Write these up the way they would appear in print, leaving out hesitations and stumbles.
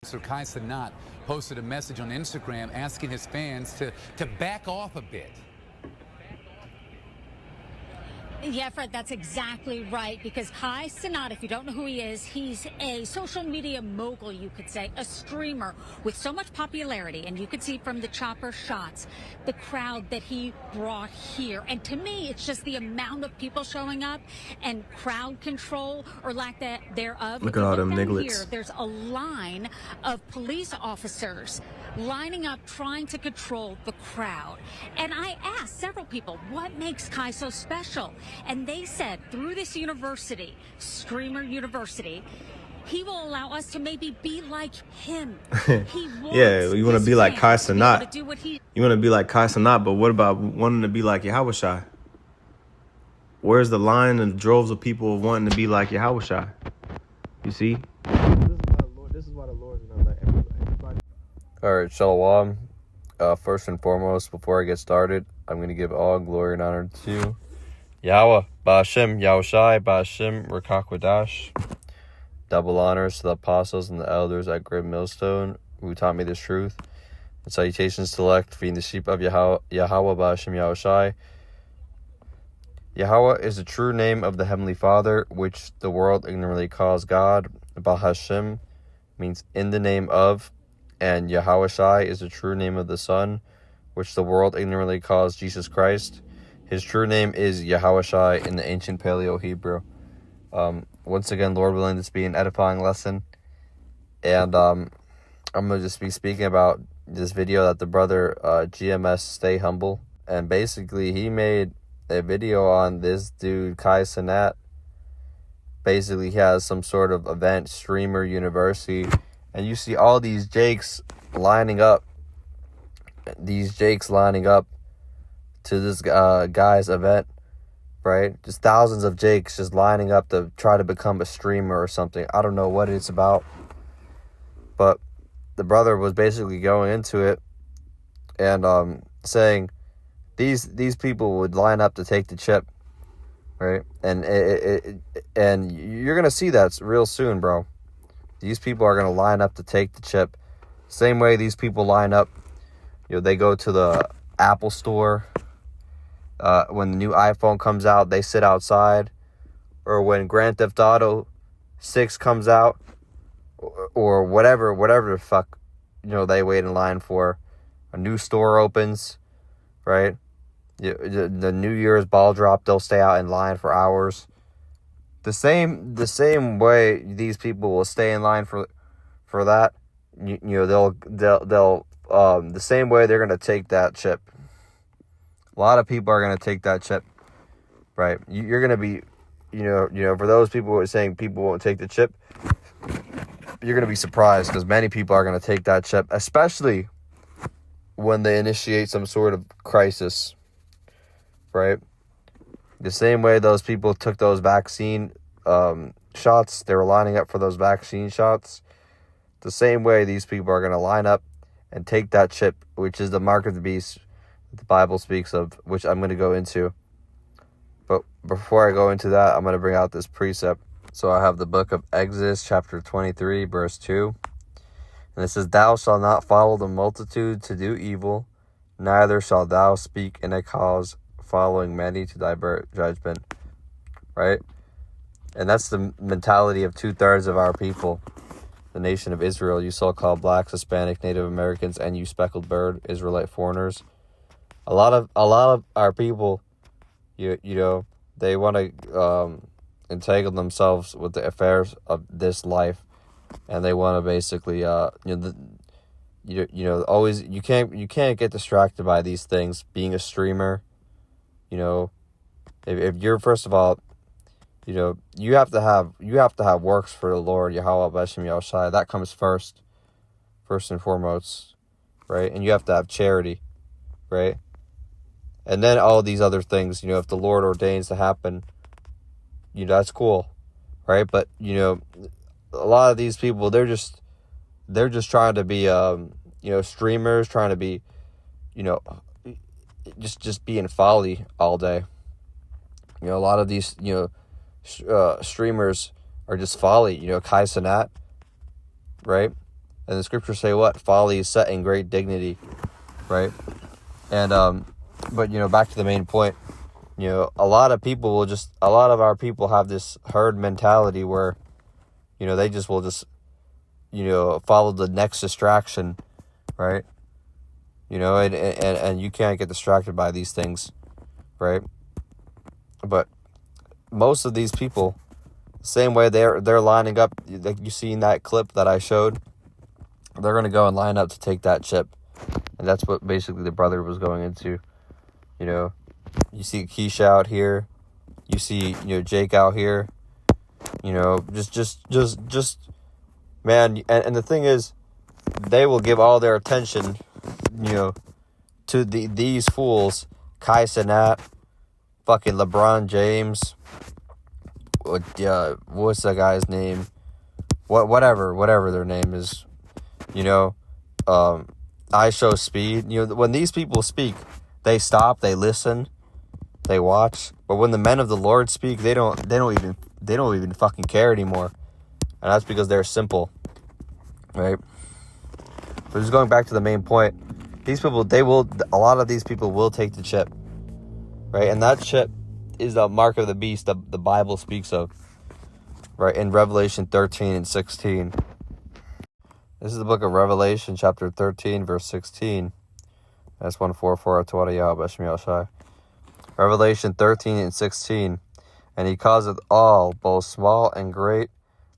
Sir Kai Cenat posted a message on Instagram asking his fans to back off a bit. Yeah, Fred, that's exactly right. Because Kai Cenat, if you don't know who he is, he's a social media mogul, you could say, a streamer with so much popularity. And you could see from the chopper shots, the crowd that he brought here. And to me, it's just the amount of people showing up and crowd control or lack thereof. Look at all them down nigglets. here, there's a line of police officers lining up, trying to control the crowd. And I asked several people, what makes Kai so special? And they said through this university, Streamer University, he will allow us to maybe be like him. Yeah, you want to be like Kai Cenat. You want to be like Kai Cenat, but what about wanting to be like Yahushua? Where's the line and droves of people wanting to be like Yahushua? You see? This is why the Lord is going to let everybody. All right, Shalom. First and foremost, before I get started, I'm going to give all glory and honor to Yahweh, Ba'ashem, Yahushai, Ba'ashem, Rakakwadash. Double honors to the apostles and the elders at Great Millstone who taught me this truth. And salutations to the elect, feeding the sheep of Yahweh, Ba'ashem, Yahushai. Yahweh is the true name of the Heavenly Father, which the world ignorantly calls God. Ba'ashem means in the name of, and Yahushai is the true name of the Son, which the world ignorantly calls Jesus Christ. His true name is Yahushai in the ancient Paleo-Hebrew. Once again, Lord willing, this be an edifying lesson. And I'm going to just be speaking about this video that the brother GMS Stay Humble. And basically, he made a video on this dude, Kai Cenat. Basically, he has some sort of event, Streamer University. And you see all these Jakes lining up. These Jakes lining up to this guy's event, right? Just thousands of Jakes just lining up to try to become a streamer or something. I don't know what it's about. But the brother was basically going into it and saying these people would line up to take the chip, right? And and you're going to see that real soon, bro. These people are going to line up to take the chip. Same way these people line up, they go to the Apple store. When the new iPhone comes out, they sit outside. Or when Grand Theft Auto 6 comes out, or whatever the fuck, they wait in line for. A new store opens, right? The New Year's ball drop, they'll stay out in line for hours. The same way these people will stay in line for that, they'll the same way they're gonna take that chip. A lot of people are gonna take that chip, right? You're gonna be, for those people who are saying people won't take the chip, you're gonna be surprised because many people are gonna take that chip, especially when they initiate some sort of crisis, right? The same way those people took those vaccine shots, they were lining up for those vaccine shots. The same way these people are going to line up and take that chip, which is the mark of the beast the Bible speaks of, which I'm going to go into. But before I go into that, I'm going to bring out this precept. So I have the book of Exodus, chapter 23, verse 2. And it says, "Thou shalt not follow the multitude to do evil, neither shalt thou speak in a cause following many to divert judgment," right? And that's the mentality of 2/3 of our people, the nation of Israel. You so-called blacks, Hispanic, Native Americans, and you speckled bird, Israelite foreigners. A lot of our people, they want to entangle themselves with the affairs of this life, and they want to basically, always you can't get distracted by these things. Being a streamer. If you're, first of all, you have to have works for the Lord, Yahweh, Ba'ashem, Yahushai. That comes first and foremost, right? And you have to have charity, right? And then all these other things, if the Lord ordains to happen, that's cool, right? But a lot of these people, they're just trying to be, streamers, trying to be, just be in folly all day. A lot of these, streamers are just folly. Kai Cenat, right? And the scriptures say what? Folly is set in great dignity, right? And, but, back to the main point, a lot of our people have this herd mentality where, they just will just, follow the next distraction, right? And you can't get distracted by these things, right? But most of these people, same way they're lining up, like you see in that clip that I showed, they're going to go and line up to take that chip. And that's what basically the brother was going into. You see Keisha out here. You see, Jake out here. Just, man. And the thing is, they will give all their attention, to these fools. Kai Cenat, fucking LeBron James. What's that guy's name? Whatever their name is. I Show Speed. When these people speak, they stop, they listen, they watch. But when the men of the Lord speak, they don't even fucking care anymore. And that's because they're simple, right? But just going back to the main point, these people, a lot of these people will take the chip, right? And that chip is the mark of the beast that the Bible speaks of, right? In Revelation 13 and 16. This is the book of Revelation, chapter 13, verse 16. That's 144. Revelation 13 and 16. And he causeth all, both small and great,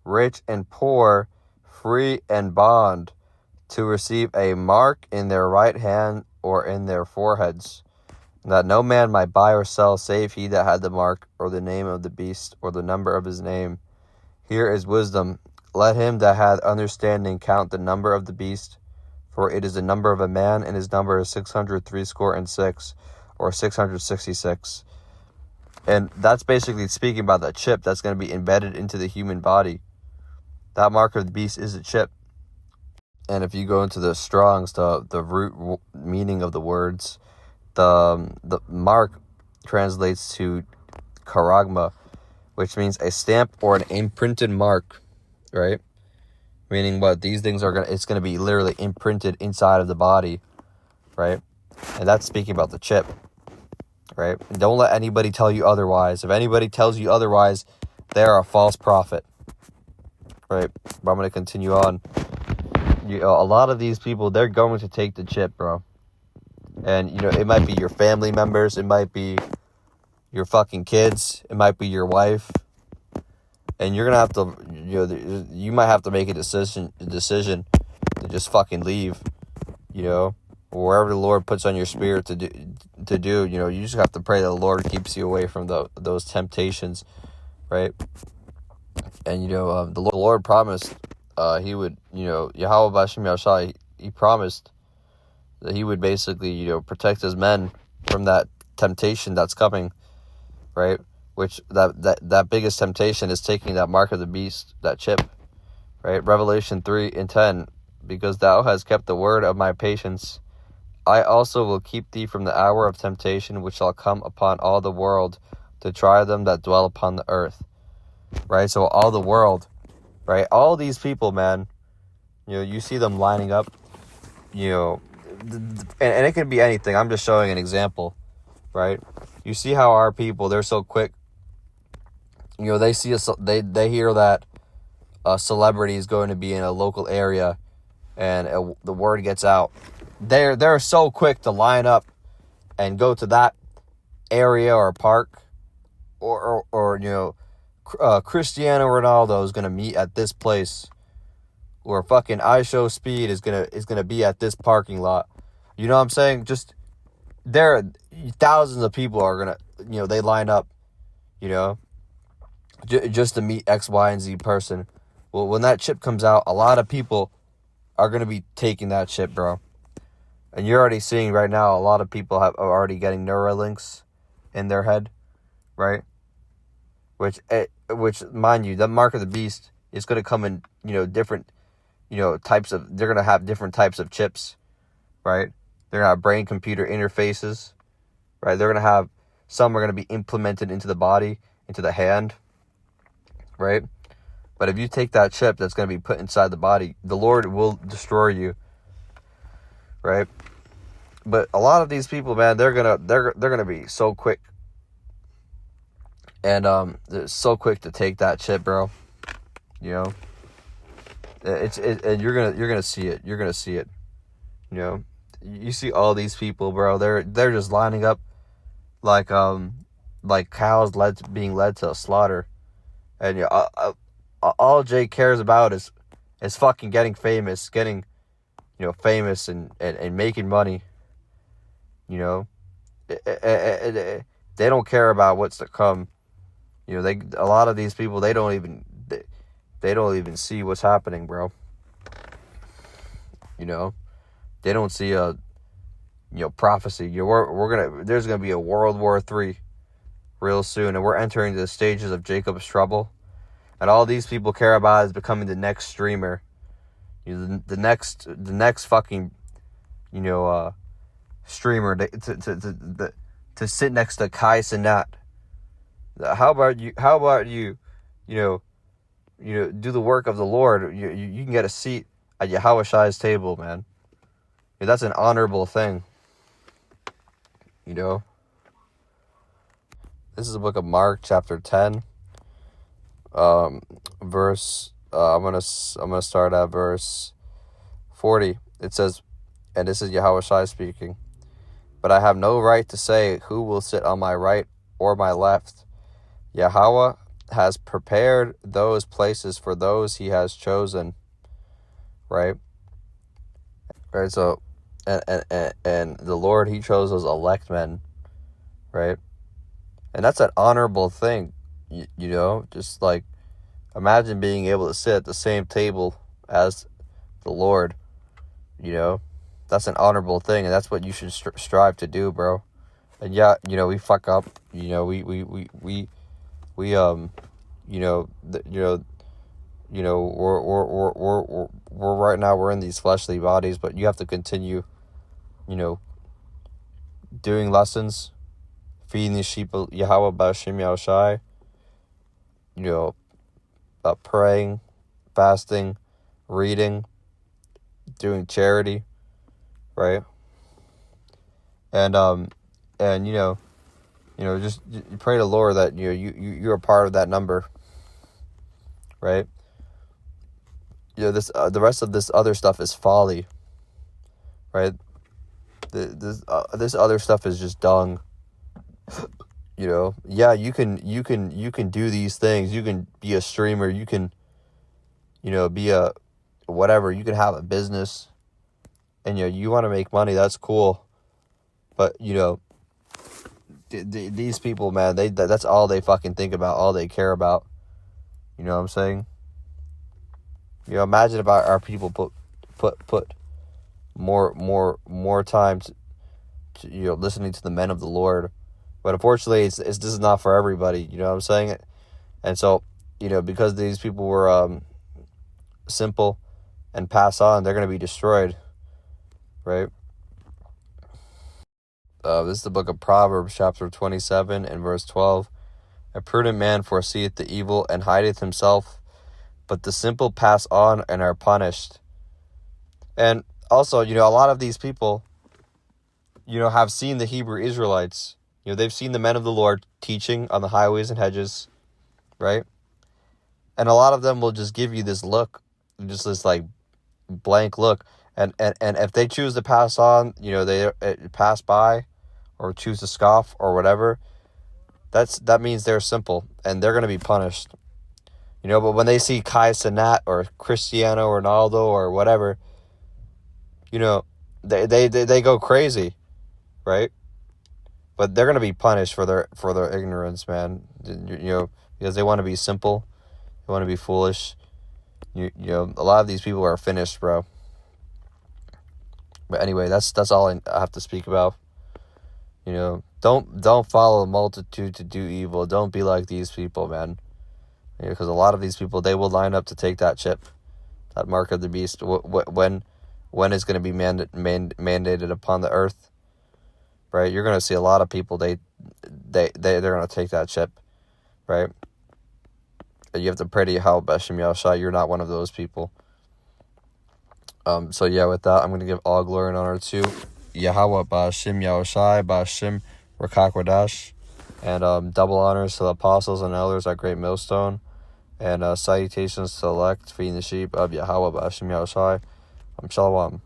rich and poor, free and bond, to receive a mark in their right hand or in their foreheads, that no man might buy or sell save he that had the mark, or the name of the beast, or the number of his name. Here is wisdom. Let him that hath understanding count the number of the beast, for it is the number of a man, and his number is 666, or 666. And that's basically speaking about the chip that's going to be embedded into the human body. That mark of the beast is a chip. And if you go into the Strong's, the root meaning of the words, the mark translates to charagma, which means a stamp or an imprinted mark, right? Meaning what? These things it's going to be literally imprinted inside of the body, right? And that's speaking about the chip, right? And don't let anybody tell you otherwise. If anybody tells you otherwise, they're a false prophet, right? But I'm going to continue on. A lot of these people, they're going to take the chip, bro. And, it might be your family members. It might be your fucking kids. It might be your wife. And you're going to have to, you might have to make a decision to just fucking leave, wherever the Lord puts on your spirit to do, you just have to pray that the Lord keeps you away from those temptations, right? And, the Lord promised, he would, Yahweh Bashem Yahshai, he promised that he would basically, protect his men from that temptation that's coming, right? Which that biggest temptation is taking that mark of the beast, that chip, right? Revelation 3 and 10, because thou hast kept the word of my patience, I also will keep thee from the hour of temptation which shall come upon all the world to try them that dwell upon the earth, right? So all the world, right? All these people, man, you see them lining up, and it could be anything. I'm just showing an example, right? You see how our people, they're so quick. They see they hear that a celebrity is going to be in a local area, and the word gets out. They're so quick to line up and go to that area or park, or Cristiano Ronaldo is gonna meet at this place, or fucking I Show Speed is gonna be at this parking lot. You know what I'm saying? Just there, thousands of people are gonna, they line up, just to meet X, Y, and Z person. Well, when that chip comes out, a lot of people are gonna be taking that chip, bro. And you're already seeing right now, a lot of people are already getting Neuralinks in their head, right? Which, mind you, that mark of the beast is going to come in, different, types of, they're going to have different types of chips, right? They're going to have brain-computer interfaces, right? They're going to have, some are going to be implemented into the body, into the hand, right? But if you take that chip that's going to be put inside the body, the Lord will destroy you, right? But a lot of these people, man, they're gonna be so quick, and they're so quick to take that chip, bro. You know, and you're gonna see it. You're gonna see it. You know, you see all these people, bro. They're just lining up like cows being led to a slaughter, and you know, all Jay cares about is fucking getting famous, famous and making money. You know, they don't care about what's to come. You know, a lot of these people, they don't even see what's happening, bro. You know, they don't see a prophecy. There's gonna be a World War III real soon, and we're entering the stages of Jacob's trouble, and all these people care about is becoming the next streamer, the next fucking, streamer to sit next to Kai Cenat. How about you do the work of the Lord? You can get a seat at Yahushai's table, man. That's an honorable thing. You know. This is the book of Mark, chapter 10, verse. I'm gonna start at verse 40. It says, and this is Yahushai speaking. But I have no right to say who will sit on my right or my left. Yahweh has prepared those places for those he has chosen. Right? Right, so, and the Lord, he chose those elect men. Right? And that's an honorable thing. You know? Just like, imagine being able to sit at the same table as the Lord. You know? That's an honorable thing, and that's what you should strive to do, bro. And yeah, we fuck up. We're right now we're in these fleshly bodies, but you have to continue, doing lessons, feeding the sheep of Yahweh B'Shem Yahushai. Praying, fasting, reading, doing charity. Right, and just you pray to the Lord that you're a part of that number, right? This the rest of this other stuff is folly, right? This other stuff is just dung. Yeah, you can do these things. You can be a streamer. You can, be a whatever. You can have a business. And, you want to make money, that's cool. But, these people, man, that's all they fucking think about, all they care about. You know what I'm saying? Imagine if our people put more time to listening to the men of the Lord. But unfortunately, this is not for everybody, you know what I'm saying? And so, because these people were simple and pass on, they're going to be destroyed. Right? This is the book of Proverbs, chapter 27 and verse 12. A prudent man foreseeth the evil and hideth himself, but the simple pass on and are punished. And also, a lot of these people, have seen the Hebrew Israelites. They've seen the men of the Lord teaching on the highways and hedges, right? And a lot of them will just give you this look, just this like blank look. And if they choose to pass on, they pass by or choose to scoff or whatever, that means they're simple and they're going to be punished. But when they see Kai Cenat or Cristiano Ronaldo or whatever, they go crazy, right? But they're going to be punished for their ignorance, man. Because they want to be simple, they want to be foolish. A lot of these people are finished, bro. But anyway, that's all I have to speak about. Don't follow the multitude to do evil. Don't be like these people, man. Because a lot of these people, they will line up to take that chip, that mark of the beast. When it's going to be mandated upon the earth, right? You're going to see a lot of people. They're going to take that chip, right? you have to pray to Yahweh B'Shem Yahushai. You're not one of those people. So yeah, with that, I'm going to give all glory and honor to Yahweh B'Shem Yahushai, B'Shem Rakakwadash, and double honors to the apostles and elders at Great Millstone, and salutations to the elect feeding the sheep of Yahweh B'Shem Yahushai. Shalom.